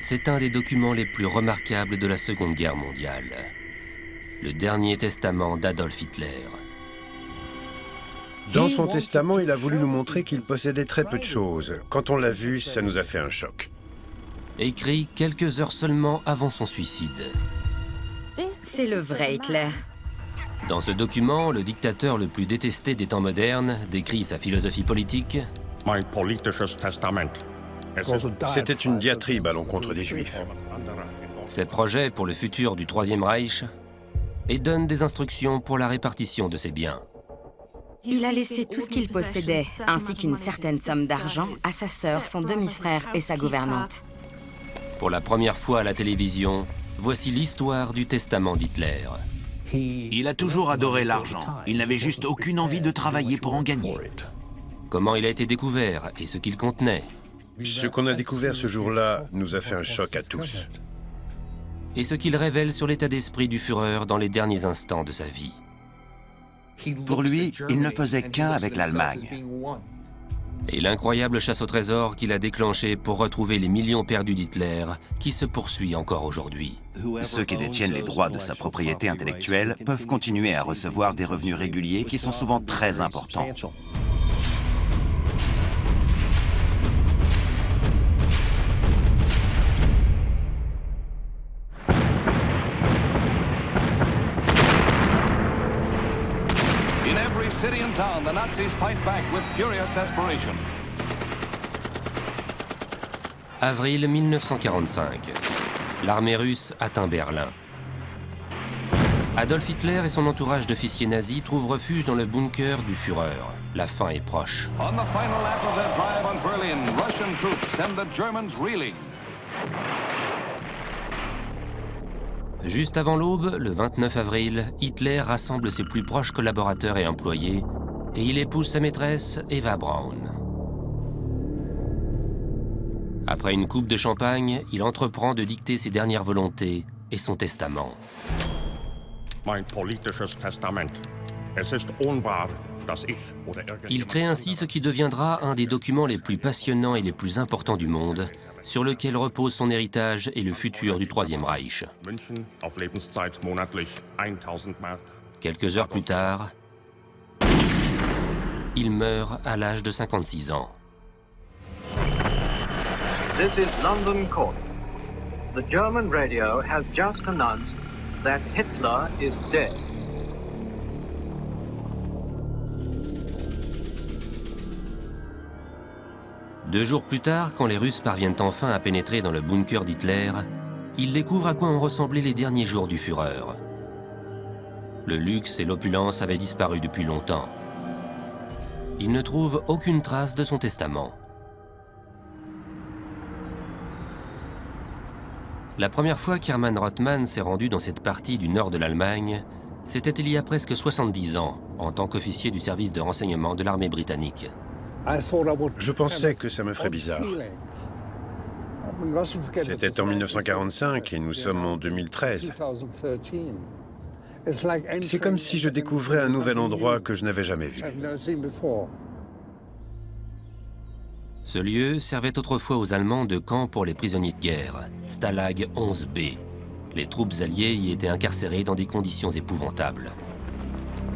c'est un des documents les plus remarquables de la Seconde Guerre mondiale. Le dernier testament d'Adolf Hitler. Dans son testament, il a voulu nous montrer qu'il possédait très peu de choses. Quand on l'a vu, ça nous a fait un choc. Écrit quelques heures seulement avant son suicide. C'est le vrai Hitler. Dans ce document, le dictateur le plus détesté des temps modernes décrit sa philosophie politique. C'était une diatribe à l'encontre des Juifs. Ses projets pour le futur du Troisième Reich et donne des instructions pour la répartition de ses biens. Il a laissé tout ce qu'il possédait, ainsi qu'une certaine somme d'argent, à sa sœur, son demi-frère et sa gouvernante. Pour la première fois à la télévision, voici l'histoire du testament d'Hitler. Il a toujours adoré l'argent. Il n'avait juste aucune envie de travailler pour en gagner. Comment il a été découvert et ce qu'il contenait. Ce qu'on a découvert ce jour-là nous a fait un choc à tous. Et ce qu'il révèle sur l'état d'esprit du Führer dans les derniers instants de sa vie. Pour lui, il ne faisait qu'un avec l'Allemagne. Et l'incroyable chasse au trésor qu'il a déclenchée pour retrouver les millions perdus d'Hitler, qui se poursuit encore aujourd'hui. Ceux qui détiennent les droits de sa propriété intellectuelle peuvent continuer à recevoir des revenus réguliers qui sont souvent très importants. City and town, the Nazis fight back with furious desperation. Avril 1945. L'armée russe atteint Berlin. Adolf Hitler et son entourage d'officiers nazis trouvent refuge dans le bunker du Führer. La fin est proche. On the final lap of their drive on Berlin, Russian troops send the Germans reeling. Juste avant l'aube, le 29 avril, Hitler rassemble ses plus proches collaborateurs et employés et il épouse sa maîtresse, Eva Braun. Après une coupe de champagne, il entreprend de dicter ses dernières volontés et son testament. Il crée ainsi ce qui deviendra un des documents les plus passionnants et les plus importants du monde, sur lequel repose son héritage et le futur du Troisième Reich. Quelques heures plus tard, il meurt à l'âge de 56 ans. This is London Court. The German radio has just announced that Hitler is dead. Deux jours plus tard, quand les Russes parviennent enfin à pénétrer dans le bunker d'Hitler, ils découvrent à quoi ont ressemblé les derniers jours du Führer. Le luxe et l'opulence avaient disparu depuis longtemps. Ils ne trouvent aucune trace de son testament. La première fois qu'Hermann Rothmann s'est rendu dans cette partie du nord de l'Allemagne, c'était il y a presque 70 ans, en tant qu'officier du service de renseignement de l'armée britannique. Je pensais que ça me ferait bizarre. C'était en 1945 et nous sommes en 2013. C'est comme si je découvrais un nouvel endroit que je n'avais jamais vu. Ce lieu servait autrefois aux Allemands de camp pour les prisonniers de guerre, Stalag 11B. Les troupes alliées y étaient incarcérées dans des conditions épouvantables.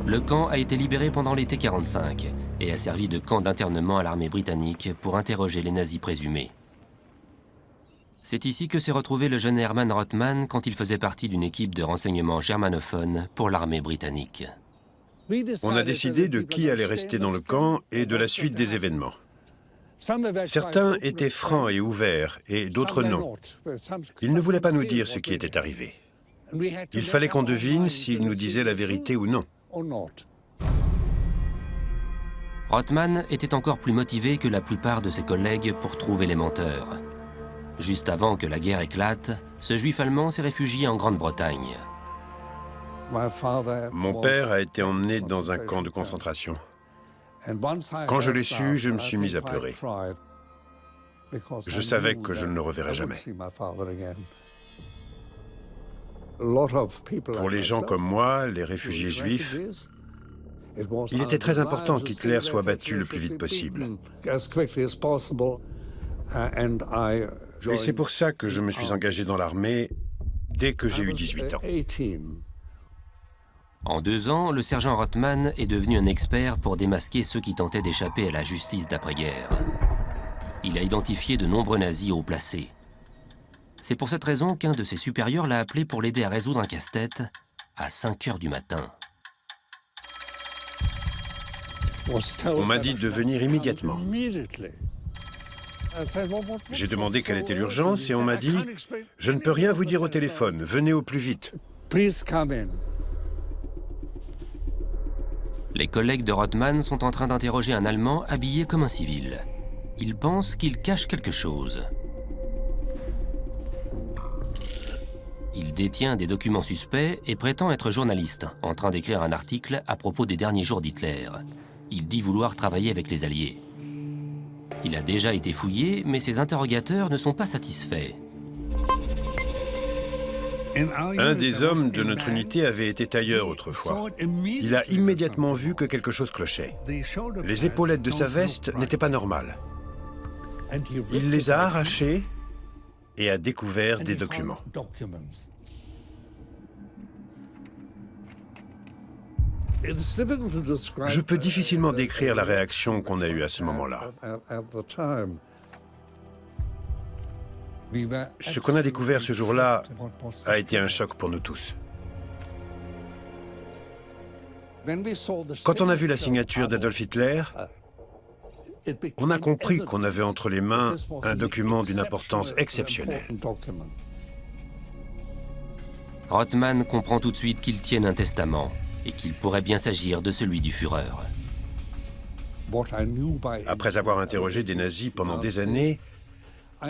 Le camp a été libéré pendant l'été 45 et a servi de camp d'internement à l'armée britannique pour interroger les nazis présumés. C'est ici que s'est retrouvé le jeune Hermann Rothmann quand il faisait partie d'une équipe de renseignement germanophone pour l'armée britannique. On a décidé de qui allait rester dans le camp et de la suite des événements. Certains étaient francs et ouverts, et d'autres non. Ils ne voulaient pas nous dire ce qui était arrivé. Il fallait qu'on devine s'ils nous disaient la vérité ou non. Rothmann était encore plus motivé que la plupart de ses collègues pour trouver les menteurs. Juste avant que la guerre éclate, ce juif allemand s'est réfugié en Grande-Bretagne. Mon père a été emmené dans un camp de concentration. Quand je l'ai su, je me suis mis à pleurer. Je savais que je ne le reverrais jamais. Pour les gens comme moi, les réfugiés juifs, il était très important qu'Hitler soit battu le plus vite possible. Et c'est pour ça que je me suis engagé dans l'armée dès que j'ai eu 18 ans. En 2 ans, le sergent Rothman est devenu un expert pour démasquer ceux qui tentaient d'échapper à la justice d'après-guerre. Il a identifié de nombreux nazis haut placés. C'est pour cette raison qu'un de ses supérieurs l'a appelé pour l'aider à résoudre un casse-tête à 5 heures du matin. On m'a dit de venir immédiatement. J'ai demandé quelle était l'urgence et on m'a dit « Je ne peux rien vous dire au téléphone, venez au plus vite ». Les collègues de Rothman sont en train d'interroger un Allemand habillé comme un civil. Ils pensent qu'il cache quelque chose. Il détient des documents suspects et prétend être journaliste, en train d'écrire un article à propos des derniers jours d'Hitler. Il dit vouloir travailler avec les Alliés. Il a déjà été fouillé, mais ses interrogateurs ne sont pas satisfaits. Un des hommes de notre unité avait été tailleur autrefois. Il a immédiatement vu que quelque chose clochait. Les épaulettes de sa veste n'étaient pas normales. Il les a arrachées et a découvert des documents. Je peux difficilement décrire la réaction qu'on a eue à ce moment-là. Ce qu'on a découvert ce jour-là a été un choc pour nous tous. Quand on a vu la signature d'Adolf Hitler, on a compris qu'on avait entre les mains un document d'une importance exceptionnelle. Rothman comprend tout de suite qu'ils tiennent un testament et qu'il pourrait bien s'agir de celui du Führer. Après avoir interrogé des nazis pendant des années,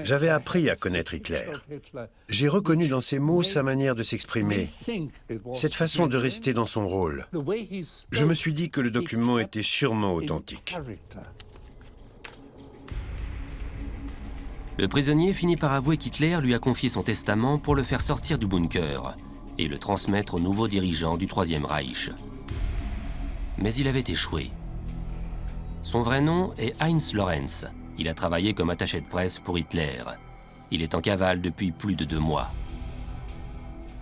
j'avais appris à connaître Hitler. J'ai reconnu dans ses mots sa manière de s'exprimer, cette façon de rester dans son rôle. Je me suis dit que le document était sûrement authentique. Le prisonnier finit par avouer qu'Hitler lui a confié son testament pour le faire sortir du bunker et le transmettre au nouveau dirigeant du Troisième Reich. Mais il avait échoué. Son vrai nom est Heinz Lorenz. Il a travaillé comme attaché de presse pour Hitler. Il est en cavale depuis plus de 2 mois.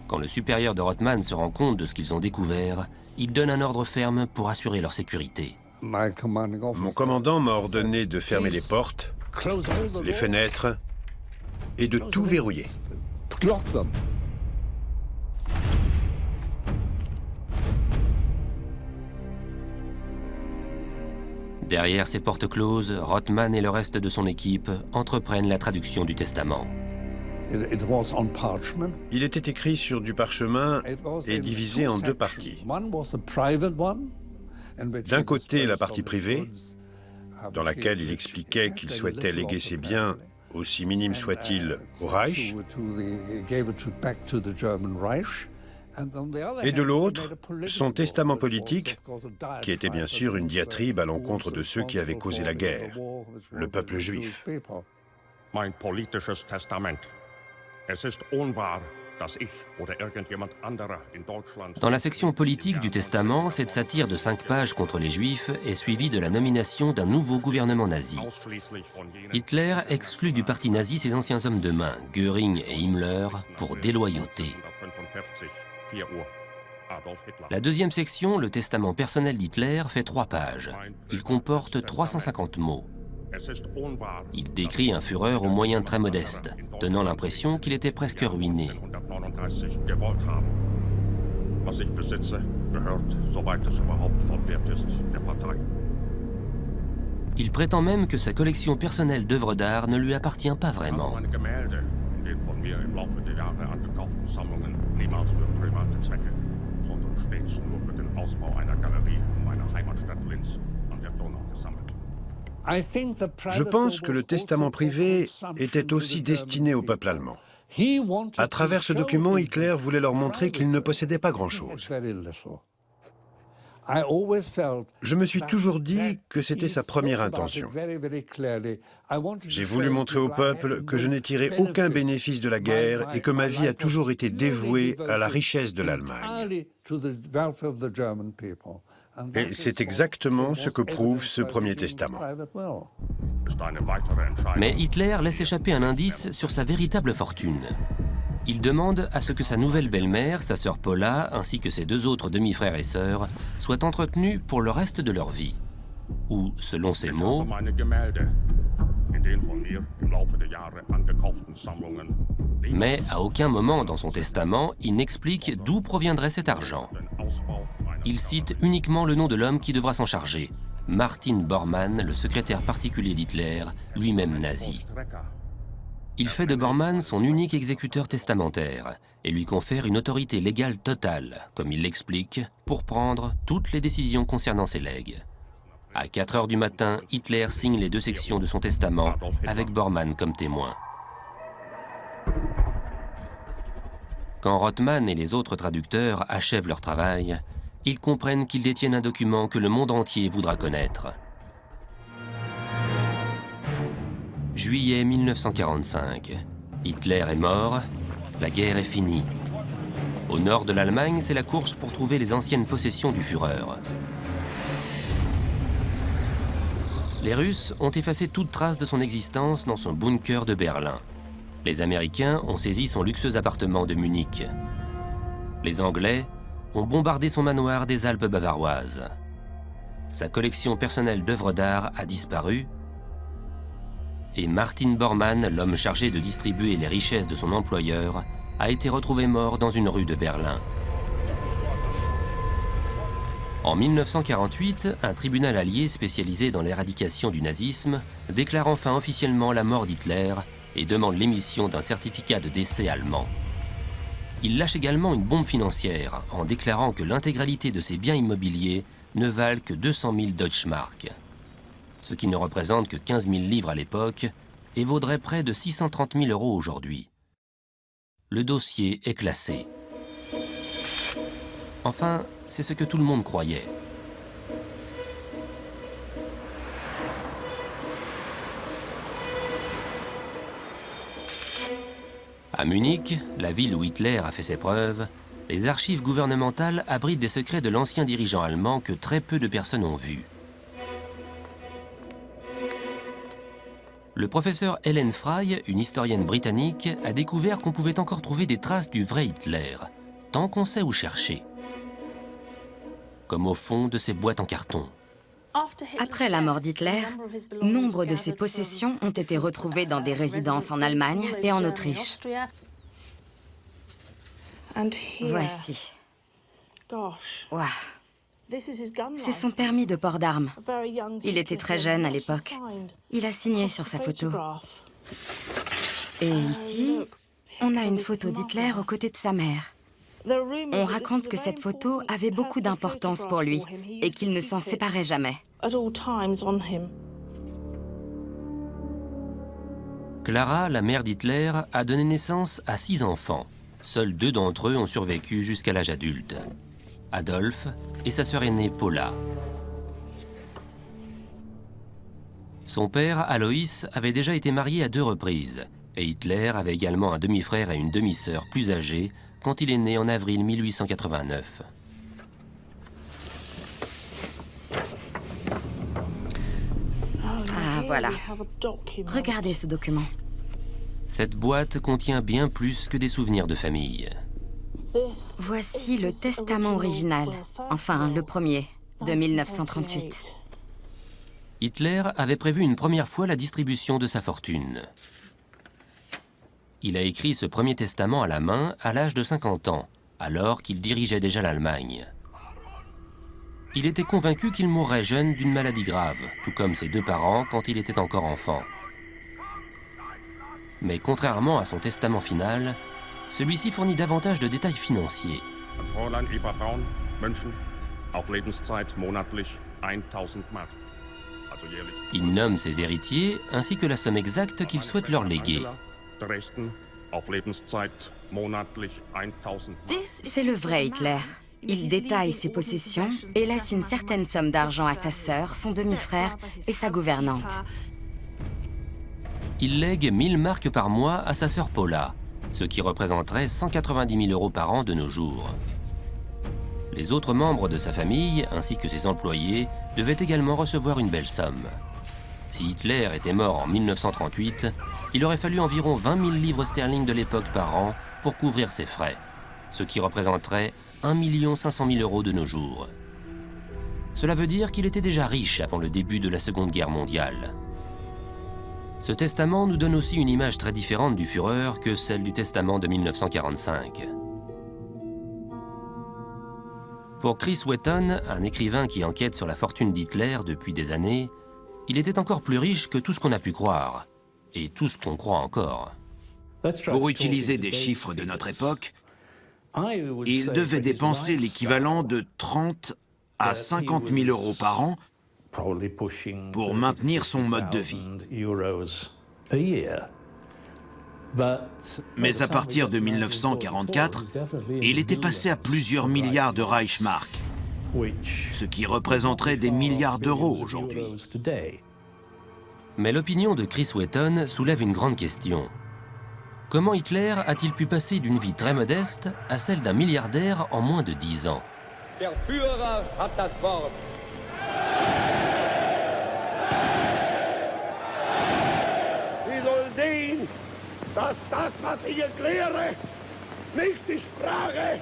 Quand le supérieur de Rothman se rend compte de ce qu'ils ont découvert, il donne un ordre ferme pour assurer leur sécurité. Mon commandant m'a ordonné de fermer les portes, les fenêtres et de tout verrouiller. Derrière ces portes closes, Rothman et le reste de son équipe entreprennent la traduction du testament. Il était écrit sur du parchemin et divisé en 2 parties. D'un côté, la partie privée, dans laquelle il expliquait qu'il souhaitait léguer ses biens, aussi minimes soient-ils, au Reich, et de l'autre, son testament politique, qui était bien sûr une diatribe à l'encontre de ceux qui avaient causé la guerre, le peuple juif. Mein politisches Testament. Es ist unwahr, dass ich oder irgendjemand anderer in Deutschland... Dans la section politique du testament, cette satire de 5 pages contre les Juifs est suivie de la nomination d'un nouveau gouvernement nazi. Hitler exclut du parti nazi ses anciens hommes de main, Göring et Himmler, pour déloyauté. La deuxième section, le testament personnel d'Hitler, fait 3 pages. Il comporte 350 mots. Il décrit un Führer aux moyens très modestes, donnant l'impression qu'il était presque ruiné. Il prétend même que sa collection personnelle d'œuvres d'art ne lui appartient pas vraiment. Je pense que le testament privé était aussi destiné au peuple allemand. À travers ce document, Hitler voulait leur montrer qu'il ne possédait pas grand-chose. Je me suis toujours dit que c'était sa première intention. J'ai voulu montrer au peuple que je n'ai tiré aucun bénéfice de la guerre et que ma vie a toujours été dévouée à la richesse de l'Allemagne. Et c'est exactement ce que prouve ce premier testament. Mais Hitler laisse échapper un indice sur sa véritable fortune. Il demande à ce que sa nouvelle belle-mère, sa sœur Paula, ainsi que ses 2 autres demi-frères et sœurs, soient entretenus pour le reste de leur vie. Ou, selon ses mots, mais à aucun moment dans son testament, il n'explique d'où proviendrait cet argent. Il cite uniquement le nom de l'homme qui devra s'en charger, Martin Bormann, le secrétaire particulier d'Hitler, lui-même nazi. Il fait de Bormann son unique exécuteur testamentaire et lui confère une autorité légale totale, comme il l'explique, pour prendre toutes les décisions concernant ses legs. À 4 heures du matin, Hitler signe les 2 sections de son testament avec Bormann comme témoin. Quand Rothman et les autres traducteurs achèvent leur travail, ils comprennent qu'ils détiennent un document que le monde entier voudra connaître. Juillet 1945. Hitler est mort, la guerre est finie. Au nord de l'Allemagne, c'est la course pour trouver les anciennes possessions du Führer. Les Russes ont effacé toute trace de son existence dans son bunker de Berlin. Les Américains ont saisi son luxueux appartement de Munich. Les Anglais ont bombardé son manoir des Alpes bavaroises. Sa collection personnelle d'œuvres d'art a disparu et Martin Bormann, l'homme chargé de distribuer les richesses de son employeur, a été retrouvé mort dans une rue de Berlin. En 1948, un tribunal allié spécialisé dans l'éradication du nazisme déclare enfin officiellement la mort d'Hitler et demande l'émission d'un certificat de décès allemand. Il lâche également une bombe financière en déclarant que l'intégralité de ses biens immobiliers ne valent que 200 000 Deutschmark, ce qui ne représente que 15 000 livres à l'époque et vaudrait près de 630 000 € aujourd'hui. Le dossier est classé. Enfin, c'est ce que tout le monde croyait. À Munich, la ville où Hitler a fait ses preuves, les archives gouvernementales abritent des secrets de l'ancien dirigeant allemand que très peu de personnes ont vus. Le professeur Helen Fry, une historienne britannique, a découvert qu'on pouvait encore trouver des traces du vrai Hitler, tant qu'on sait où chercher. Comme au fond de ces boîtes en carton. Après la mort d'Hitler, nombre de ses possessions ont été retrouvées dans des résidences en Allemagne et en Autriche. Voici. Waouh. C'est son permis de port d'armes. Il était très jeune à l'époque. Il a signé sur sa photo. Et ici, on a une photo d'Hitler aux côtés de sa mère. On raconte que cette photo avait beaucoup d'importance pour lui et qu'il ne s'en séparait jamais. Clara, la mère d'Hitler, a donné naissance à 6 enfants. Seuls 2 d'entre eux ont survécu jusqu'à l'âge adulte. Adolphe et sa sœur aînée Paula. Son père, Alois, avait déjà été marié à 2 reprises. Et Hitler avait également un demi-frère et une demi-sœur plus âgés quand il est né en avril 1889. Ah, voilà. Regardez ce document. Cette boîte contient bien plus que des souvenirs de famille. Voici le testament original, enfin le premier, de 1938. Hitler avait prévu une première fois la distribution de sa fortune. Il a écrit ce premier testament à la main à l'âge de 50 ans, alors qu'il dirigeait déjà l'Allemagne. Il était convaincu qu'il mourrait jeune d'une maladie grave, tout comme ses 2 parents quand il était encore enfant. Mais contrairement à son testament final, celui-ci fournit davantage de détails financiers. Fräulein Eva Braun, München, auf Lebenszeit monatlich 1000 Mark. Also jährlich. Il nomme ses héritiers ainsi que la somme exacte qu'il souhaite leur léguer. Dresden, auf Lebenszeit monatlich 1000 Mark. C'est le vrai Hitler. Il détaille ses possessions et laisse une certaine somme d'argent à sa sœur, son demi-frère et sa gouvernante. Il lègue 1000 marks par mois à sa sœur Paula, ce qui représenterait 190 000 € par an de nos jours. Les autres membres de sa famille, ainsi que ses employés, devaient également recevoir une belle somme. Si Hitler était mort en 1938, il aurait fallu environ 20 000 livres sterling de l'époque par an pour couvrir ses frais, ce qui représenterait 1 500 000 € de nos jours. Cela veut dire qu'il était déjà riche avant le début de la Seconde Guerre mondiale. Ce testament nous donne aussi une image très différente du Führer que celle du testament de 1945. Pour Chris Wheaton, un écrivain qui enquête sur la fortune d'Hitler depuis des années, il était encore plus riche que tout ce qu'on a pu croire, et tout ce qu'on croit encore. Pour utiliser des chiffres de notre époque, il devait dépenser l'équivalent de 30 à 50 000 € par an pour maintenir son mode de vie. Mais à partir de 1944, il était passé à plusieurs milliards de Reichsmark, ce qui représenterait des milliards d'euros aujourd'hui. Mais l'opinion de Chris Wheaton soulève une grande question. Comment Hitler a-t-il pu passer d'une vie très modeste à celle d'un milliardaire en moins de 10 ans? Der Führer hat das Wort. Sie soll sehen, dass das, was ich erkläre, nicht die Sprache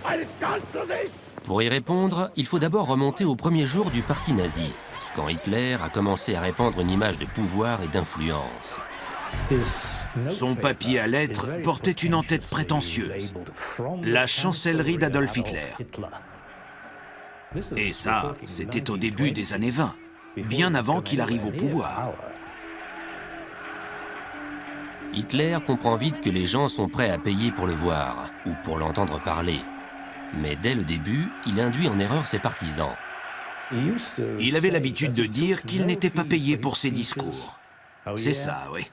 eines Kanzlers ist. Pour y répondre, il faut d'abord remonter au premier jour du parti nazi, quand Hitler a commencé à répandre une image de pouvoir et d'influence. Son papier à lettres portait une en-tête prétentieuse, la chancellerie d'Adolf Hitler. Et ça, c'était au début des années 20, bien avant qu'il arrive au pouvoir. Hitler comprend vite que les gens sont prêts à payer pour le voir, ou pour l'entendre parler. Mais dès le début, il induit en erreur ses partisans. Il avait l'habitude de dire qu'il n'était pas payé pour ses discours. C'est ça, oui.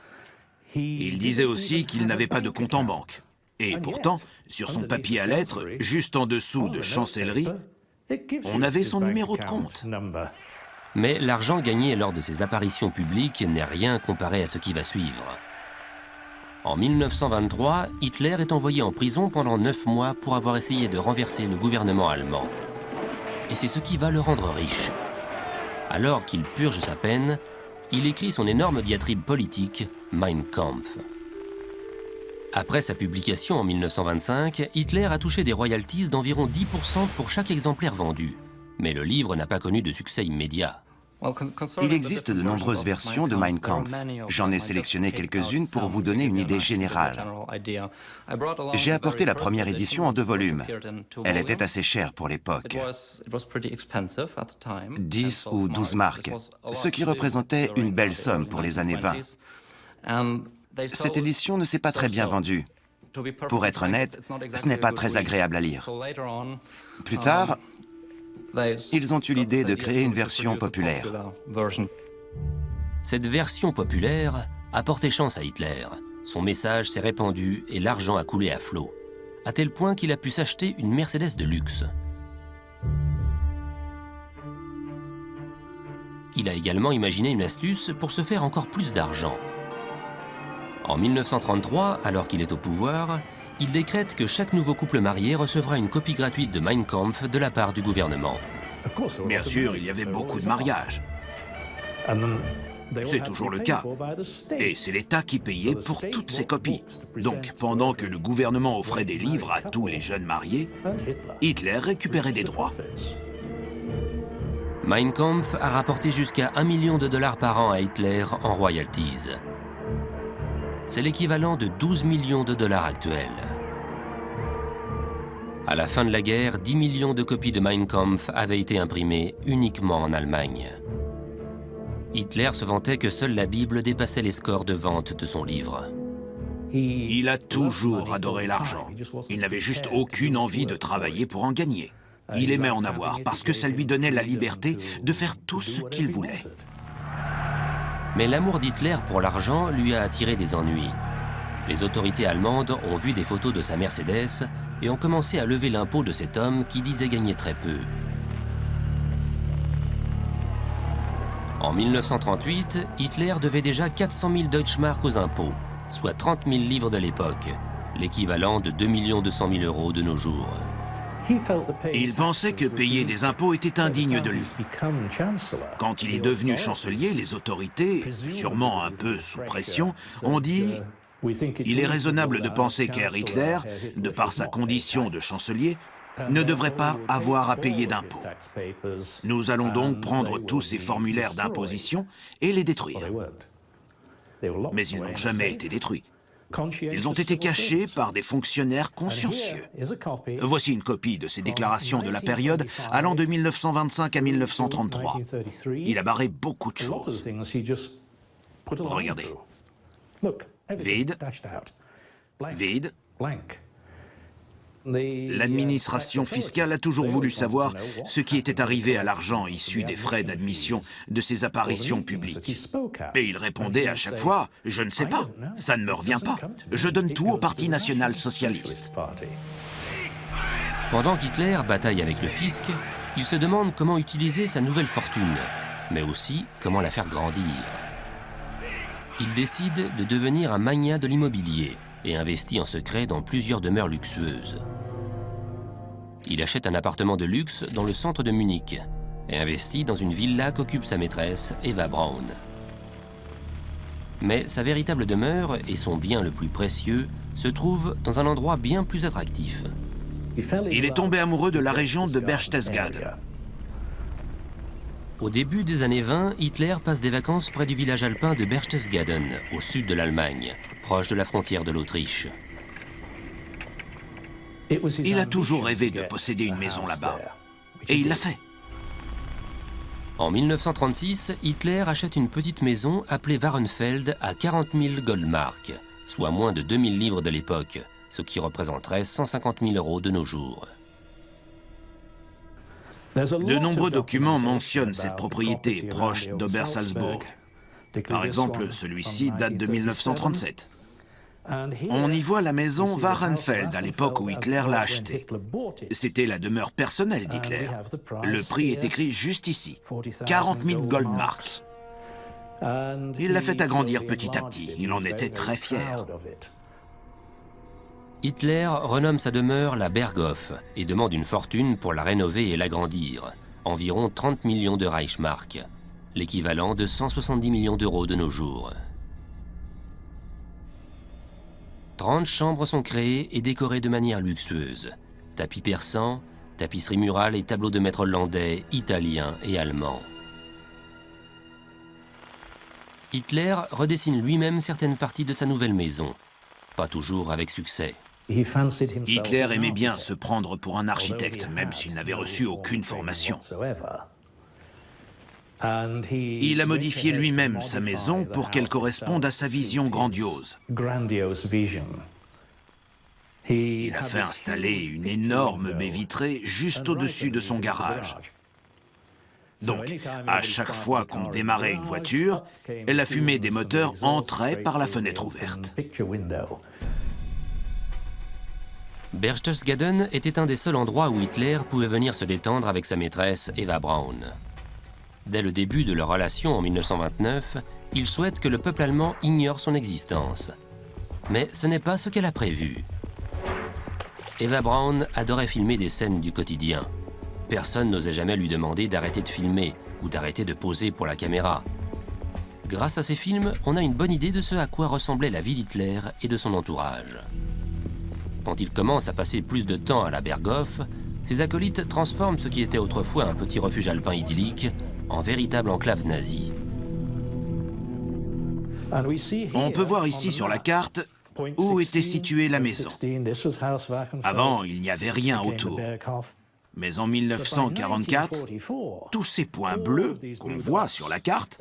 Il disait aussi qu'il n'avait pas de compte en banque. Et pourtant, sur son papier à lettres, juste en dessous de chancellerie, on avait son numéro de compte. Mais l'argent gagné lors de ses apparitions publiques n'est rien comparé à ce qui va suivre. En 1923, Hitler est envoyé en prison pendant 9 mois pour avoir essayé de renverser le gouvernement allemand. Et c'est ce qui va le rendre riche. Alors qu'il purge sa peine, il écrit son énorme diatribe politique, Mein Kampf. Après sa publication en 1925, Hitler a touché des royalties d'environ 10% pour chaque exemplaire vendu. Mais le livre n'a pas connu de succès immédiat. Il existe de nombreuses versions de Mein Kampf. J'en ai sélectionné quelques-unes pour vous donner une idée générale. J'ai apporté la première édition en 2 volumes. Elle était assez chère pour l'époque. 10 ou 12 marks, ce qui représentait une belle somme pour les années 20. Cette édition ne s'est pas très bien vendue. Pour être honnête, ce n'est pas très agréable à lire. Plus tard, ils ont eu l'idée de créer une version populaire. Cette version populaire a porté chance à Hitler. Son message s'est répandu et l'argent a coulé à flot, à tel point qu'il a pu s'acheter une Mercedes de luxe. Il a également imaginé une astuce pour se faire encore plus d'argent. En 1933, alors qu'il est au pouvoir, il décrète que chaque nouveau couple marié recevra une copie gratuite de Mein Kampf de la part du gouvernement. Bien sûr, il y avait beaucoup de mariages. C'est toujours le cas. Et c'est l'État qui payait pour toutes ces copies. Donc, pendant que le gouvernement offrait des livres à tous les jeunes mariés, Hitler récupérait des droits. Mein Kampf a rapporté jusqu'à $1 million par an à Hitler en royalties. C'est l'équivalent de 12 millions de dollars actuels. À la fin de la guerre, 10 millions de copies de Mein Kampf avaient été imprimées uniquement en Allemagne. Hitler se vantait que seule la Bible dépassait les scores de vente de son livre. Il a toujours adoré l'argent. Il n'avait juste aucune envie de travailler pour en gagner. Il aimait en avoir parce que ça lui donnait la liberté de faire tout ce qu'il voulait. Mais l'amour d'Hitler pour l'argent lui a attiré des ennuis. Les autorités allemandes ont vu des photos de sa Mercedes et ont commencé à lever l'impôt de cet homme qui disait gagner très peu. En 1938, Hitler devait déjà 400 000 Deutschmark aux impôts, soit 30 000 livres de l'époque, l'équivalent de 2 200 000 € de nos jours. Il pensait que payer des impôts était indigne de lui. Quand il est devenu chancelier, les autorités, sûrement un peu sous pression, ont dit « Il est raisonnable de penser qu'Herr Hitler, de par sa condition de chancelier, ne devrait pas avoir à payer d'impôts. Nous allons donc prendre tous ces formulaires d'imposition et les détruire. » Mais ils n'ont jamais été détruits. Ils ont été cachés par des fonctionnaires consciencieux. Voici une copie de ces déclarations de la période allant de 1925 à 1933. Il a barré beaucoup de choses. Regardez. Vide. Vide. L'administration fiscale a toujours voulu savoir ce qui était arrivé à l'argent issu des frais d'admission de ses apparitions publiques. Et il répondait à chaque fois « Je ne sais pas, ça ne me revient pas, je donne tout au Parti national-socialiste ». Pendant qu'Hitler bataille avec le fisc, il se demande comment utiliser sa nouvelle fortune, mais aussi comment la faire grandir. Il décide de devenir un magnat de l'immobilier et investit en secret dans plusieurs demeures luxueuses. Il achète un appartement de luxe dans le centre de Munich et investit dans une villa qu'occupe sa maîtresse, Eva Braun. Mais sa véritable demeure et son bien le plus précieux se trouvent dans un endroit bien plus attractif. Il est tombé amoureux de la région de Berchtesgaden. Au début des années 20, Hitler passe des vacances près du village alpin de Berchtesgaden, au sud de l'Allemagne, proche de la frontière de l'Autriche. Il a toujours rêvé de posséder une maison là-bas. Et il l'a fait. En 1936, Hitler achète une petite maison appelée Wahrenfeld à 40 000 Goldmark, soit moins de 2000 livres de l'époque, ce qui représenterait 150 000 € de nos jours. De nombreux documents mentionnent cette propriété proche d'Obersalzburg. Par exemple, celui-ci date de 1937. On y voit la maison Wahrenfeld à l'époque où Hitler l'a achetée. C'était la demeure personnelle d'Hitler. Le prix est écrit juste ici, 40 000 Goldmark. Il l'a fait agrandir petit à petit. Il en était très fier. Hitler renomme sa demeure la Berghof et demande une fortune pour la rénover et l'agrandir, environ 30 millions de Reichsmark, l'équivalent de 170 millions d'euros de nos jours. 30 chambres sont créées et décorées de manière luxueuse. Tapis persans, tapisserie murale et tableaux de maîtres hollandais, italiens et allemands. Hitler redessine lui-même certaines parties de sa nouvelle maison, pas toujours avec succès. Hitler aimait bien se prendre pour un architecte, même s'il n'avait reçu aucune formation. Il a modifié lui-même sa maison pour qu'elle corresponde à sa vision grandiose. Il a fait installer une énorme baie vitrée juste au-dessus de son garage. Donc, à chaque fois qu'on démarrait une voiture, la fumée des moteurs entrait par la fenêtre ouverte. Berchtesgaden était un des seuls endroits où Hitler pouvait venir se détendre avec sa maîtresse Eva Braun. Dès le début de leur relation en 1929, il souhaite que le peuple allemand ignore son existence. Mais ce n'est pas ce qu'elle a prévu. Eva Braun adorait filmer des scènes du quotidien. Personne n'osait jamais lui demander d'arrêter de filmer ou d'arrêter de poser pour la caméra. Grâce à ces films, on a une bonne idée de ce à quoi ressemblait la vie d'Hitler et de son entourage. Quand il commence à passer plus de temps à la Berghof, ses acolytes transforment ce qui était autrefois un petit refuge alpin idyllique en véritable enclave nazie. On peut voir ici sur la carte où était située la maison. Avant, il n'y avait rien autour. Mais en 1944, tous ces points bleus qu'on voit sur la carte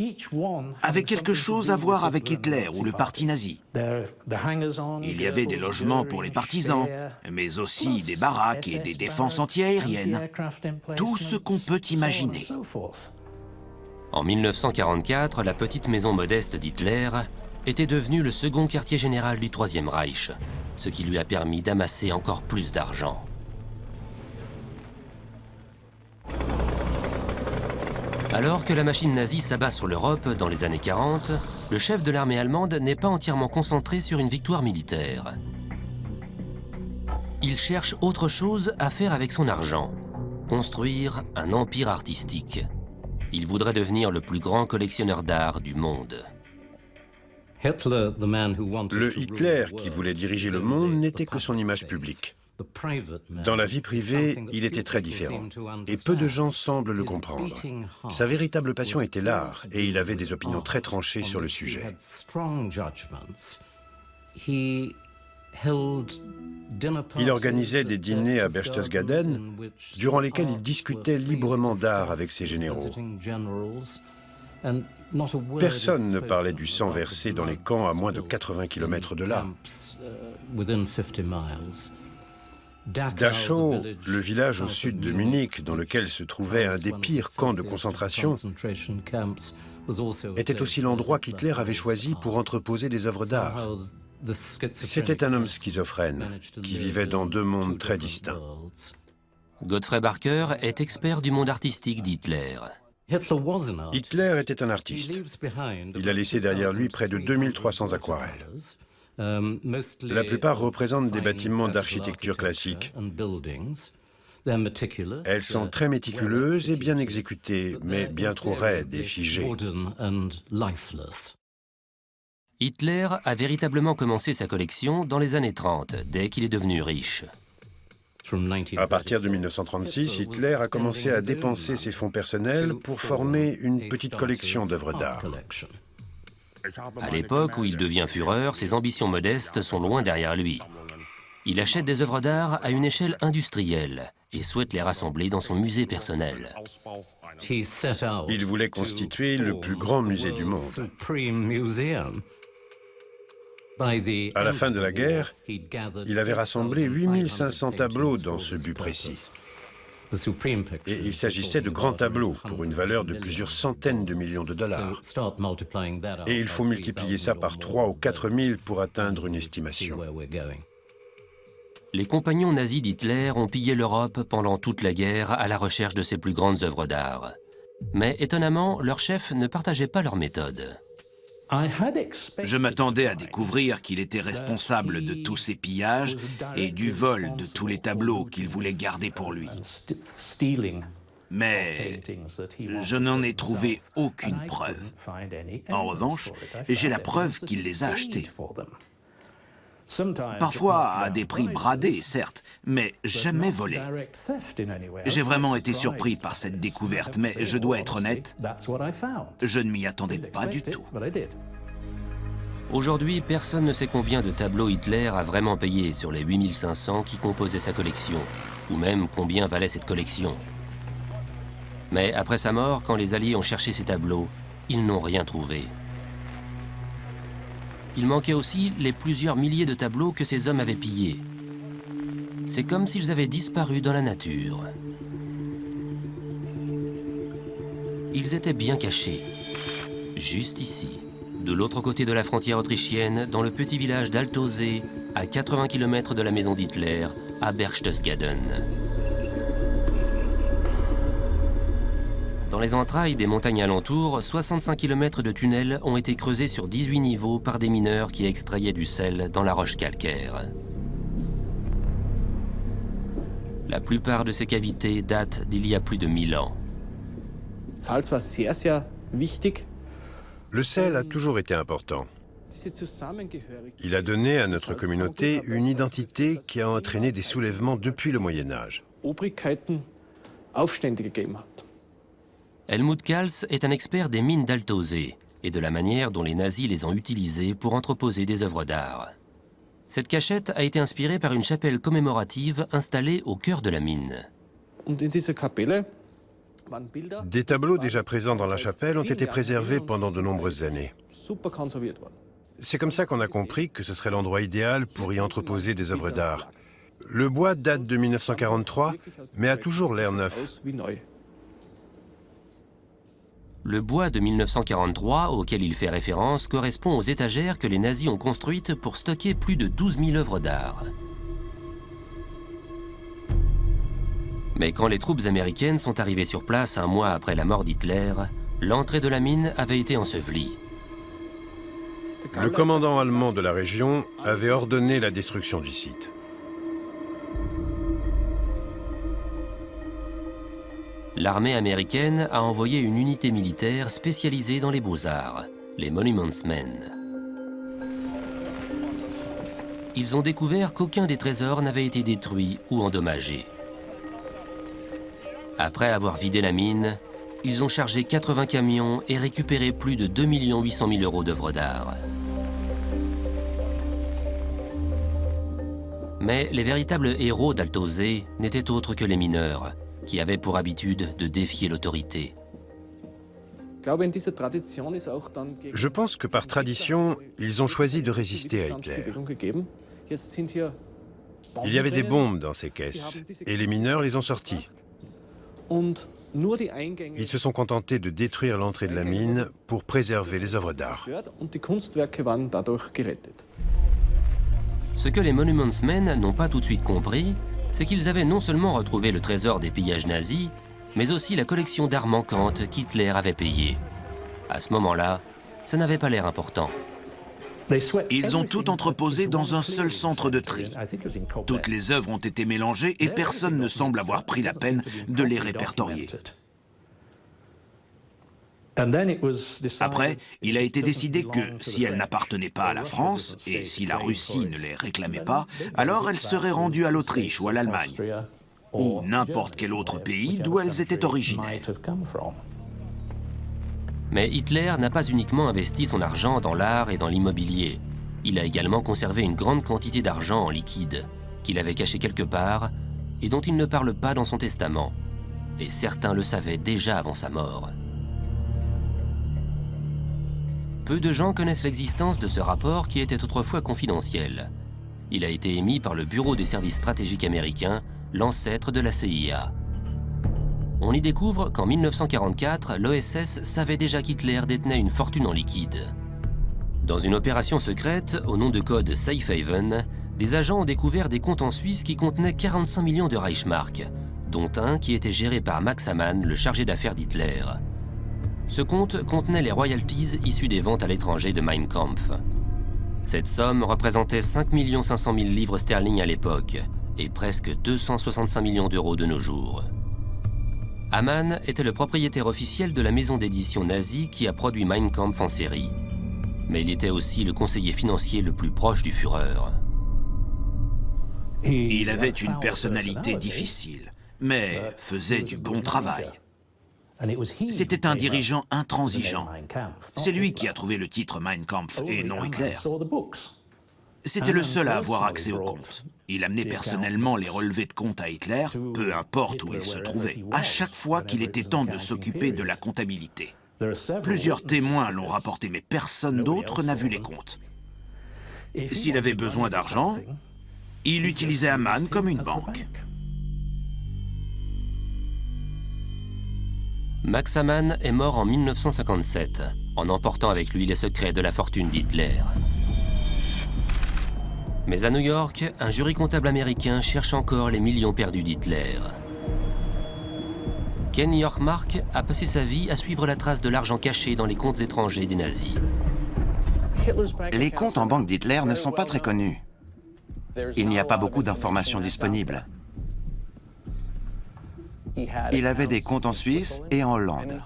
avaient quelque chose à voir avec Hitler ou le parti nazi. Il y avait des logements pour les partisans, mais aussi des baraques et des défenses antiaériennes. Tout ce qu'on peut imaginer. En 1944, la petite maison modeste d'Hitler était devenue le second quartier général du Troisième Reich, ce qui lui a permis d'amasser encore plus d'argent. Alors que la machine nazie s'abat sur l'Europe dans les années 40, le chef de l'armée allemande n'est pas entièrement concentré sur une victoire militaire. il cherche autre chose à faire avec son argent. Construire un empire artistique. Il voudrait devenir le plus grand collectionneur d'art du monde. Le Hitler qui voulait diriger le monde n'était que son image publique. Dans la vie privée, il était très différent, et peu de gens semblent le comprendre. Sa véritable passion était l'art, et il avait des opinions très tranchées sur le sujet. Il organisait des dîners à Berchtesgaden, durant lesquels il discutait librement d'art avec ses généraux. Personne ne parlait du sang versé dans les camps à moins de 80 km de là. Dachau, le village au sud de Munich, dans lequel se trouvait un des pires camps de concentration, était aussi l'endroit qu'Hitler avait choisi pour entreposer des œuvres d'art. C'était un homme schizophrène, qui vivait dans deux mondes très distincts. Godfrey Barker est expert du monde artistique d'Hitler. Hitler était un artiste. Il a laissé derrière lui près de 2300 aquarelles. La plupart représentent des bâtiments d'architecture classique. Elles sont très méticuleuses et bien exécutées, mais bien trop raides et figées. Hitler a véritablement commencé sa collection dans les années 30, dès qu'il est devenu riche. À partir de 1936, Hitler a commencé à dépenser ses fonds personnels pour former une petite collection d'œuvres d'art. À l'époque où il devient fureur, ses ambitions modestes sont loin derrière lui. Il achète des œuvres d'art à une échelle industrielle et souhaite les rassembler dans son musée personnel. Il voulait constituer le plus grand musée du monde. À la fin de la guerre, il avait rassemblé 8500 tableaux dans ce but précis. Et il s'agissait de grands tableaux pour une valeur de plusieurs centaines de millions de dollars. Et il faut multiplier ça par 3 ou 4 000 pour atteindre une estimation. Les compagnons nazis d'Hitler ont pillé l'Europe pendant toute la guerre à la recherche de ses plus grandes œuvres d'art. Mais étonnamment, leur chef ne partageait pas leur méthode. Je m'attendais à découvrir qu'il était responsable de tous ces pillages et du vol de tous les tableaux qu'il voulait garder pour lui. Mais je n'en ai trouvé aucune preuve. En revanche, j'ai la preuve qu'il les a achetés. Parfois à des prix bradés, certes, mais jamais volés. J'ai vraiment été surpris par cette découverte, mais je dois être honnête, je ne m'y attendais pas du tout. Aujourd'hui, personne ne sait combien de tableaux Hitler a vraiment payé sur les 8500 qui composaient sa collection, ou même combien valait cette collection. Mais après sa mort, quand les Alliés ont cherché ces tableaux, ils n'ont rien trouvé. Il manquait aussi les plusieurs milliers de tableaux que ces hommes avaient pillés. C'est comme s'ils avaient disparu dans la nature. Ils étaient bien cachés, juste ici, de l'autre côté de la frontière autrichienne, dans le petit village d'Altosee, à 80 km de la maison d'Hitler, à Berchtesgaden. Dans les entrailles des montagnes alentours, 65 km de tunnels ont été creusés sur 18 niveaux par des mineurs qui extrayaient du sel dans la roche calcaire. La plupart de ces cavités datent d'il y a plus de 1000 ans. Le sel a toujours été important. Il a donné à notre communauté une identité qui a entraîné des soulèvements depuis le Moyen Âge. Helmut Kals est un expert des mines d'Altosee et de la manière dont les nazis les ont utilisées pour entreposer des œuvres d'art. Cette cachette a été inspirée par une chapelle commémorative installée au cœur de la mine. Des tableaux déjà présents dans la chapelle ont été préservés pendant de nombreuses années. C'est comme ça qu'on a compris que ce serait l'endroit idéal pour y entreposer des œuvres d'art. Le bois date de 1943, mais a toujours l'air neuf. Le bois de 1943, auquel il fait référence, correspond aux étagères que les nazis ont construites pour stocker plus de 12 000 œuvres d'art. Mais quand les troupes américaines sont arrivées sur place un mois après la mort d'Hitler, l'entrée de la mine avait été ensevelie. Le commandant allemand de la région avait ordonné la destruction du site. l'armée américaine a envoyé une unité militaire spécialisée dans les beaux-arts, les Monuments Men. Ils ont découvert qu'aucun des trésors n'avait été détruit ou endommagé. Après avoir vidé la mine, ils ont chargé 80 camions et récupéré plus de 2 800 000 € d'œuvres d'art. Mais les véritables héros d'Althausen n'étaient autres que les mineurs, qui avaient pour habitude de défier l'autorité. Je pense que par tradition, ils ont choisi de résister à Hitler. Il y avait des bombes dans ces caisses, et les mineurs les ont sorties. Ils se sont contentés de détruire l'entrée de la mine pour préserver les œuvres d'art. Ce que les Monuments Men n'ont pas tout de suite compris, c'est qu'ils avaient non seulement retrouvé le trésor des pillages nazis, mais aussi la collection d'art manquante qu'Hitler avait payée. À ce moment-là, ça n'avait pas l'air important. Ils ont tout entreposé dans un seul centre de tri. Toutes les œuvres ont été mélangées et personne ne semble avoir pris la peine de les répertorier. Après, il a été décidé que si elles n'appartenaient pas à la France, et si la Russie ne les réclamait pas, alors elles seraient rendues à l'Autriche ou à l'Allemagne, ou n'importe quel autre pays d'où elles étaient originaires. Mais Hitler n'a pas uniquement investi son argent dans l'art et dans l'immobilier. Il a également conservé une grande quantité d'argent en liquide, qu'il avait caché quelque part et dont il ne parle pas dans son testament. Et certains le savaient déjà avant sa mort. Peu de gens connaissent l'existence de ce rapport qui était autrefois confidentiel. Il a été émis par le Bureau des services stratégiques américains, l'ancêtre de la CIA. On y découvre qu'en 1944, l'OSS savait déjà qu'Hitler détenait une fortune en liquide. Dans une opération secrète, au nom de code Safe Haven, des agents ont découvert des comptes en Suisse qui contenaient 45 millions de Reichsmark, dont un qui était géré par Max Amann, le chargé d'affaires d'Hitler. Ce compte contenait les royalties issues des ventes à l'étranger de Mein Kampf. Cette somme représentait 5 500 000 livres sterling à l'époque et presque 265 millions d'euros de nos jours. Amann était le propriétaire officiel de la maison d'édition nazie qui a produit Mein Kampf en série. Mais il était aussi le conseiller financier le plus proche du Führer. Il avait une personnalité difficile, mais faisait du bon travail. C'était un dirigeant intransigeant. C'est lui qui a trouvé le titre Mein Kampf et non Hitler. C'était le seul à avoir accès aux comptes. Il amenait personnellement les relevés de compte à Hitler, peu importe où il se trouvait, à chaque fois qu'il était temps de s'occuper de la comptabilité. Plusieurs témoins l'ont rapporté, mais personne d'autre n'a vu les comptes. S'il avait besoin d'argent, il utilisait Amann comme une banque. Max Amann est mort en 1957, en emportant avec lui les secrets de la fortune d'Hitler. Mais à New York, un jury comptable américain cherche encore les millions perdus d'Hitler. Ken Yorkmark a passé sa vie à suivre la trace de l'argent caché dans les comptes étrangers des nazis. Les comptes en banque d'Hitler ne sont pas très connus. Il n'y a pas beaucoup d'informations disponibles. Il avait des comptes en Suisse et en Hollande.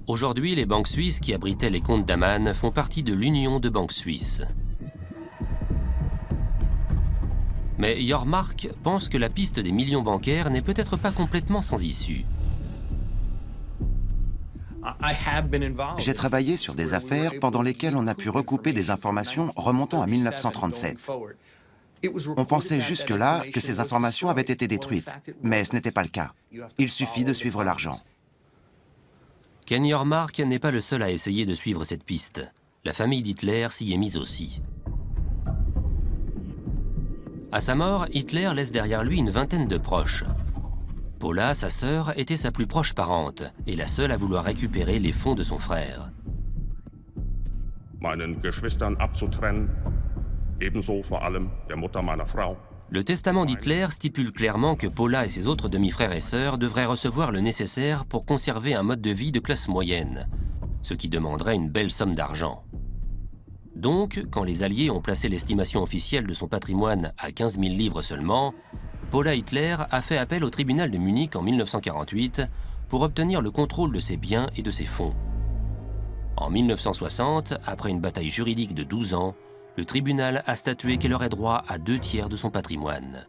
Aujourd'hui, les banques suisses qui abritaient les comptes d'Amann font partie de l'Union de banques suisses. Mais Yorkmark pense que la piste des millions bancaires n'est peut-être pas complètement sans issue. J'ai travaillé sur des affaires pendant lesquelles on a pu recouper des informations remontant à 1937. On pensait jusque-là que ces informations avaient été détruites, mais ce n'était pas le cas. Il suffit de suivre l'argent. Ken Yorkmark n'est pas le seul à essayer de suivre cette piste. La famille d'Hitler s'y est mise aussi. À sa mort, Hitler laisse derrière lui une vingtaine de proches. Paula, sa sœur, était sa plus proche parente et la seule à vouloir récupérer les fonds de son frère. Meinen Geschwistern abzutrennen, ebenso vor allem der Mutter meiner Frau. Le testament d'Hitler stipule clairement que Paula et ses autres demi-frères et sœurs devraient recevoir le nécessaire pour conserver un mode de vie de classe moyenne, ce qui demanderait une belle somme d'argent. Donc, quand les Alliés ont placé l'estimation officielle de son patrimoine à 15 000 livres seulement, Paula Hitler a fait appel au tribunal de Munich en 1948 pour obtenir le contrôle de ses biens et de ses fonds. En 1960, après une bataille juridique de 12 ans, le tribunal a statué qu'elle aurait droit à 2/3 de son patrimoine.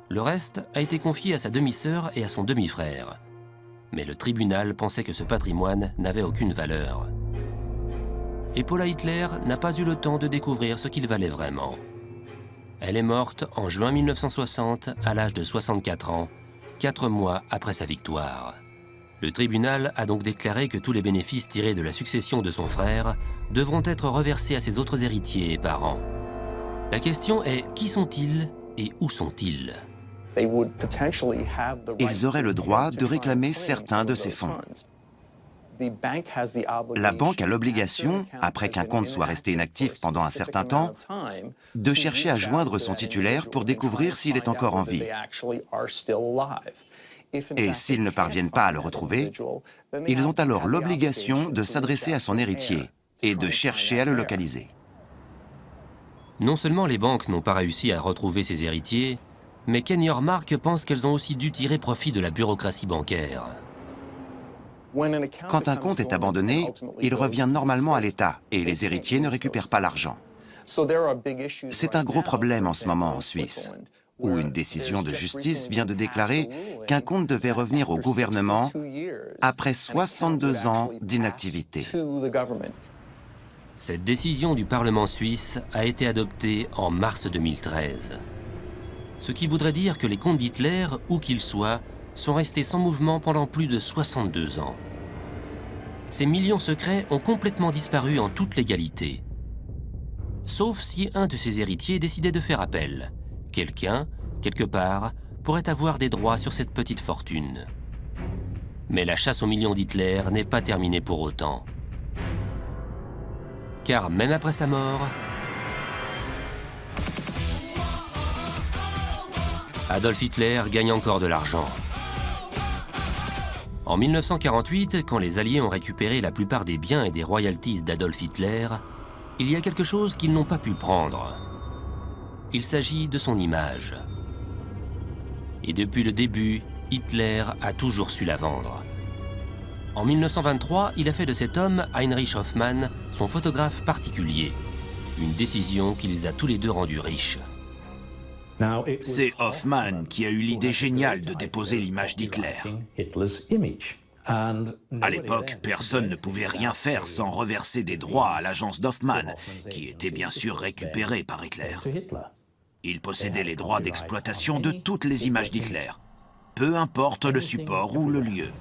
Le reste a été confié à sa demi-sœur et à son demi-frère. Mais le tribunal pensait que ce patrimoine n'avait aucune valeur. Et Paula Hitler n'a pas eu le temps de découvrir ce qu'il valait vraiment. Elle est morte en juin 1960 à l'âge de 64 ans, 4 mois après sa victoire. Le tribunal a donc déclaré que tous les bénéfices tirés de la succession de son frère devront être reversés à ses autres héritiers et parents. La question est, qui sont-ils et où sont-ils? Ils auraient le droit de réclamer certains de ces fonds. La banque a l'obligation, après qu'un compte soit resté inactif pendant un certain temps, de chercher à joindre son titulaire pour découvrir s'il est encore en vie. Et s'ils ne parviennent pas à le retrouver, ils ont alors l'obligation de s'adresser à son héritier et de chercher à le localiser. Non seulement les banques n'ont pas réussi à retrouver ses héritiers, mais Ken Yormark pense qu'elles ont aussi dû tirer profit de la bureaucratie bancaire. Quand un compte est abandonné, il revient normalement à l'État et les héritiers ne récupèrent pas l'argent. C'est un gros problème en ce moment en Suisse, où une décision de justice vient de déclarer qu'un compte devait revenir au gouvernement après 62 ans d'inactivité. Cette décision du Parlement suisse a été adoptée en mars 2013. Ce qui voudrait dire que les comptes d'Hitler, où qu'ils soient, sont restés sans mouvement pendant plus de 62 ans. Ces millions secrets ont complètement disparu en toute légalité. Sauf si un de ses héritiers décidait de faire appel. Quelqu'un, quelque part, pourrait avoir des droits sur cette petite fortune. Mais la chasse aux millions d'Hitler n'est pas terminée pour autant. Car même après sa mort, Adolf Hitler gagne encore de l'argent. En 1948, quand les Alliés ont récupéré la plupart des biens et des royalties d'Adolf Hitler, il y a quelque chose qu'ils n'ont pas pu prendre. Il s'agit de son image. Et depuis le début, Hitler a toujours su la vendre. En 1923, il a fait de cet homme, Heinrich Hoffmann, son photographe particulier. Une décision qui les a tous les deux rendus riches. C'est Hoffmann qui a eu l'idée géniale de déposer l'image d'Hitler. À l'époque, personne ne pouvait rien faire sans reverser des droits à l'agence d'Hoffmann, qui était bien sûr récupérée par Hitler. Il possédait les droits d'exploitation de toutes les images d'Hitler, peu importe le support ou le lieu.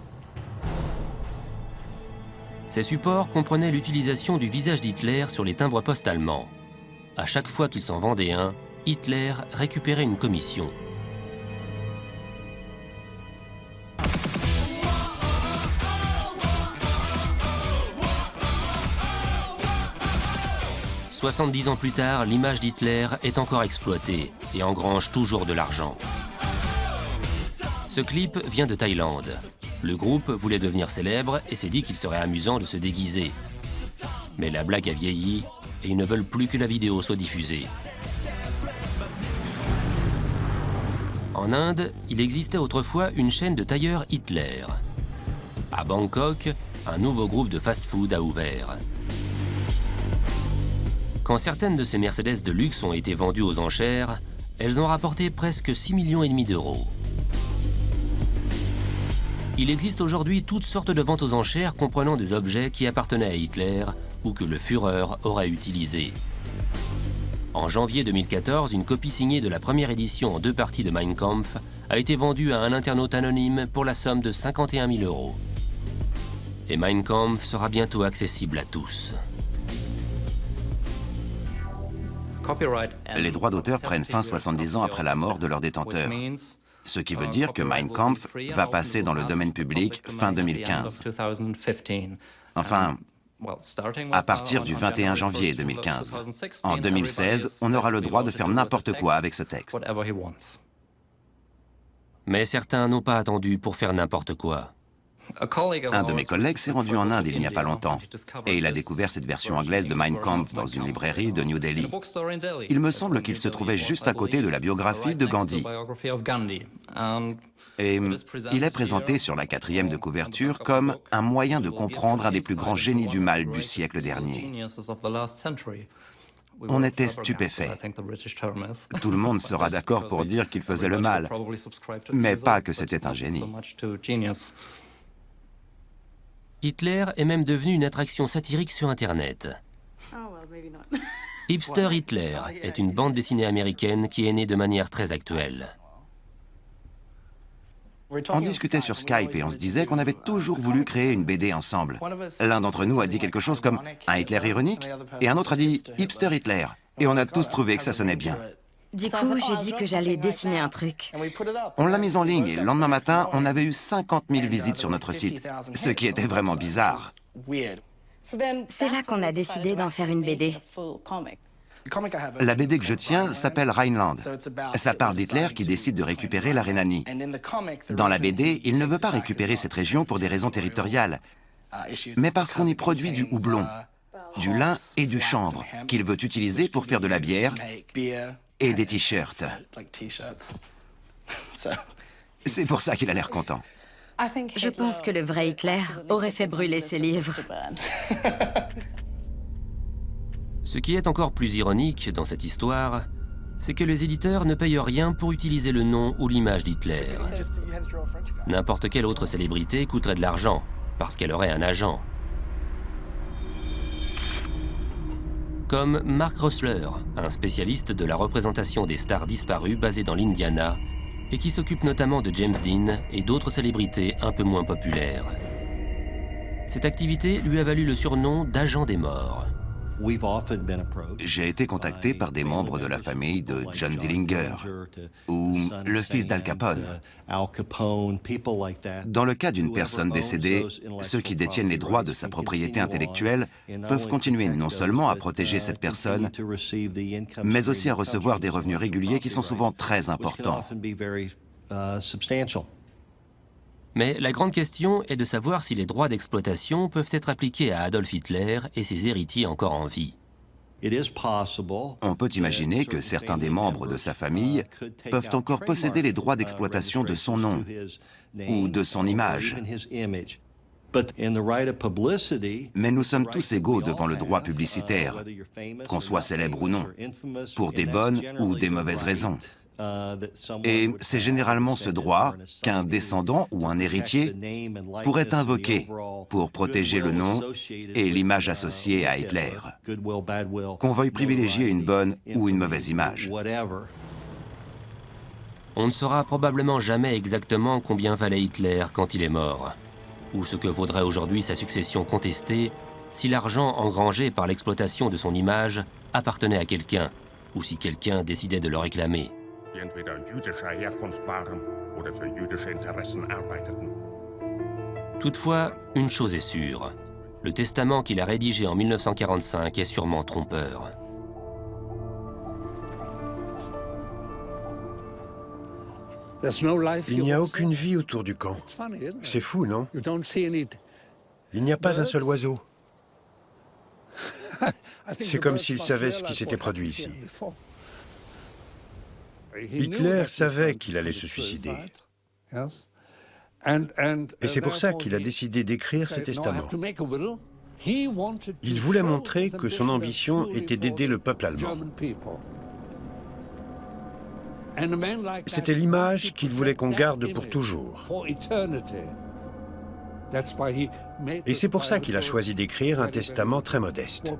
Ces supports comprenaient l'utilisation du visage d'Hitler sur les timbres-poste allemands. À chaque fois qu'il s'en vendait un, Hitler récupérait une commission. « 70 ans plus tard, l'image d'Hitler est encore exploitée et engrange toujours de l'argent. Ce clip vient de Thaïlande. Le groupe voulait devenir célèbre et s'est dit qu'il serait amusant de se déguiser. Mais la blague a vieilli et ils ne veulent plus que la vidéo soit diffusée. En Inde, il existait autrefois une chaîne de tailleurs Hitler. À Bangkok, un nouveau groupe de fast-food a ouvert. Quand certaines de ces Mercedes de luxe ont été vendues aux enchères, elles ont rapporté presque 6,5 millions d'euros. Il existe aujourd'hui toutes sortes de ventes aux enchères comprenant des objets qui appartenaient à Hitler ou que le Führer aurait utilisés. En janvier 2014, une copie signée de la première édition en 2 parties de Mein Kampf a été vendue à un internaute anonyme pour la somme de 51 000 euros. Et Mein Kampf sera bientôt accessible à tous. Les droits d'auteur prennent fin 70 ans après la mort de leur détenteur, ce qui veut dire que Mein Kampf va passer dans le domaine public fin 2015. Enfin, à partir du 21 janvier 2015. En 2016, on aura le droit de faire n'importe quoi avec ce texte. Mais certains n'ont pas attendu pour faire n'importe quoi. Un de mes collègues s'est rendu en Inde il n'y a pas longtemps et il a découvert cette version anglaise de Mein Kampf dans une librairie de New Delhi. Il me semble qu'il se trouvait juste à côté de la biographie de Gandhi. Et il est présenté sur la 4e de couverture comme un moyen de comprendre un des plus grands génies du mal du siècle dernier. On était stupéfaits. Tout le monde sera d'accord pour dire qu'il faisait le mal, mais pas que c'était un génie. Hitler est même devenu une attraction satirique sur Internet. Hipster Hitler est une bande dessinée américaine qui est née de manière très actuelle. On discutait sur Skype et on se disait qu'on avait toujours voulu créer une BD ensemble. L'un d'entre nous a dit quelque chose comme « un Hitler ironique » et un autre a dit « hipster Hitler ». Et on a tous trouvé que ça sonnait bien. Du coup, j'ai dit que j'allais dessiner un truc. On l'a mise en ligne et le lendemain matin, on avait eu 50 000 visites sur notre site, ce qui était vraiment bizarre. C'est là qu'on a décidé d'en faire une BD. La BD que je tiens s'appelle Rhineland. Ça parle d'Hitler qui décide de récupérer la Rhénanie. Dans la BD, il ne veut pas récupérer cette région pour des raisons territoriales, mais parce qu'on y produit du houblon, du lin et du chanvre qu'il veut utiliser pour faire de la bière et des t-shirts. C'est pour ça qu'il a l'air content. Je pense que le vrai Hitler aurait fait brûler ses livres. Ce qui est encore plus ironique dans cette histoire, c'est que les éditeurs ne payent rien pour utiliser le nom ou l'image d'Hitler. N'importe quelle autre célébrité coûterait de l'argent, parce qu'elle aurait un agent. Comme Mark Rosler, un spécialiste de la représentation des stars disparues basé dans l'Indiana, et qui s'occupe notamment de James Dean et d'autres célébrités un peu moins populaires. Cette activité lui a valu le surnom d'agent des morts. J'ai été contacté par des membres de la famille de John Dillinger ou le fils d'Al Capone. Dans le cas d'une personne décédée, ceux qui détiennent les droits de sa propriété intellectuelle peuvent continuer non seulement à protéger cette personne, mais aussi à recevoir des revenus réguliers qui sont souvent très importants. Mais la grande question est de savoir si les droits d'exploitation peuvent être appliqués à Adolf Hitler et ses héritiers encore en vie. On peut imaginer que certains des membres de sa famille peuvent encore posséder les droits d'exploitation de son nom ou de son image. Mais nous sommes tous égaux devant le droit publicitaire, qu'on soit célèbre ou non, pour des bonnes ou des mauvaises raisons. Et c'est généralement ce droit qu'un descendant ou un héritier pourrait invoquer pour protéger le nom et l'image associée à Hitler, qu'on veuille privilégier une bonne ou une mauvaise image. On ne saura probablement jamais exactement combien valait Hitler quand il est mort, ou ce que vaudrait aujourd'hui sa succession contestée si l'argent engrangé par l'exploitation de son image appartenait à quelqu'un, ou si quelqu'un décidait de le réclamer. Toutefois, une chose est sûre, le testament qu'il a rédigé en 1945 est sûrement trompeur. Il n'y a aucune vie autour du camp. C'est fou, non? Il n'y a pas un seul oiseau. C'est comme s'il savait ce qui s'était produit ici. Hitler savait qu'il allait se suicider. Et c'est pour ça qu'il a décidé d'écrire ce testament. Il voulait montrer que son ambition était d'aider le peuple allemand. C'était l'image qu'il voulait qu'on garde pour toujours. Et c'est pour ça qu'il a choisi d'écrire un testament très modeste.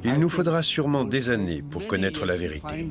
Il nous faudra sûrement des années pour connaître la vérité.